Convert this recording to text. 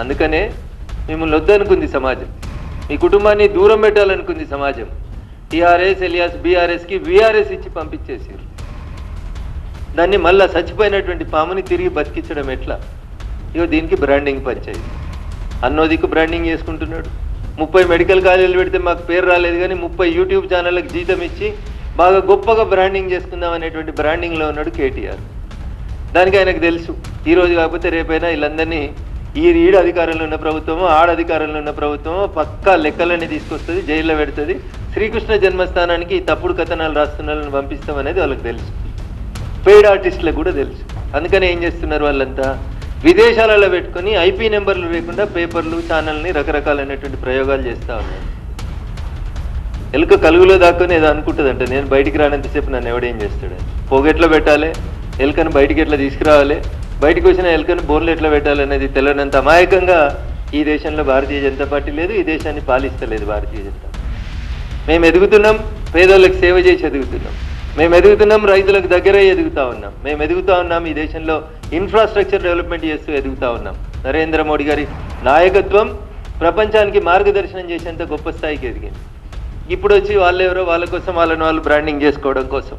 అందుకనే మిమ్మల్ని వద్దనుకుంది సమాజం, మీ కుటుంబాన్ని దూరం పెట్టాలనుకుంది సమాజం. టీఆర్ఎస్ ఎలియాస్ బీఆర్ఎస్కి వీఆర్ఎస్ ఇచ్చి పంపించేసారు. దాన్ని మళ్ళా చచ్చిపోయినటువంటి పాముని తిరిగి బతికించడం ఎట్లా? ఇగో దీనికి బ్రాండింగ్ పంచాయతీ. అన్నోదికు బ్రాండింగ్ చేసుకుంటున్నాడు. 30 మెడికల్ కాలేజీలు పెడితే మాకు పేరు రాలేదు కానీ 30 యూట్యూబ్ ఛానళ్ళకి జీతం ఇచ్చి బాగా గొప్పగా బ్రాండింగ్ చేసుకుందాం అనేటువంటి బ్రాండింగ్లో ఉన్నాడు కేటీఆర్. దానికి ఆయనకు తెలుసు, ఈరోజు కాకపోతే రేపైనా వీళ్ళందరినీ ఈడ అధికారంలో ఉన్న ప్రభుత్వమో ఆడ అధికారంలో ఉన్న ప్రభుత్వమో పక్కా లెక్కలన్నీ తీసుకొస్తుంది, జైల్లో పెడుతుంది. శ్రీకృష్ణ జన్మస్థానానికి ఈ తప్పుడు కథనాలు రాస్తున్న వాళ్ళని పంపిస్తాం అనేది వాళ్ళకి తెలుసు. పెయిడ్ ఆర్టిస్టులకు కూడా తెలుసు. అందుకని ఏం చేస్తున్నారు వాళ్ళంతా, విదేశాలలో పెట్టుకొని ఐపీ నెంబర్లు లేకుండా పేపర్లు ఛానల్ని రకరకాలైనటువంటి ప్రయోగాలు చేస్తూ ఉన్నారు. ఎలుక కలుగులో దాక్కొని ఏదో అనుకుంటుందంట, నేను బయటికి రానంతసేపు నన్ను ఎవడేం చేస్తాడు, పోగెట్లా పెట్టాలి, ఎలుకను బయటికి ఎట్లా తీసుకురావాలి, బయటకు వచ్చిన ఎలుకను బోర్లు ఎట్లా పెట్టాలి అనేది తెలియనంత అమాయకంగా ఈ దేశంలో భారతీయ జనతా పార్టీ లేదు, ఈ దేశాన్ని పాలిస్తలేదు భారతీయ జనతా. మేము ఎదుగుతున్నాం, పేదోళ్ళకి సేవ చేసి ఎదుగుతున్నాం, మేము ఎదుగుతున్నాం, రైతులకు దగ్గరై ఎదుగుతా ఉన్నాం, మేము ఎదుగుతా ఉన్నాం, ఈ దేశంలో ఇన్ఫ్రాస్ట్రక్చర్ డెవలప్మెంట్ చేస్తూ ఎదుగుతా ఉన్నాం. నరేంద్ర మోడీ గారి నాయకత్వం ప్రపంచానికి మార్గదర్శనం చేసేంత గొప్ప స్థాయికి ఎదిగింది. ఇప్పుడు వచ్చి వాళ్ళెవరో వాళ్ళ కోసం వాళ్ళని వాళ్ళు బ్రాండింగ్ చేసుకోవడం కోసం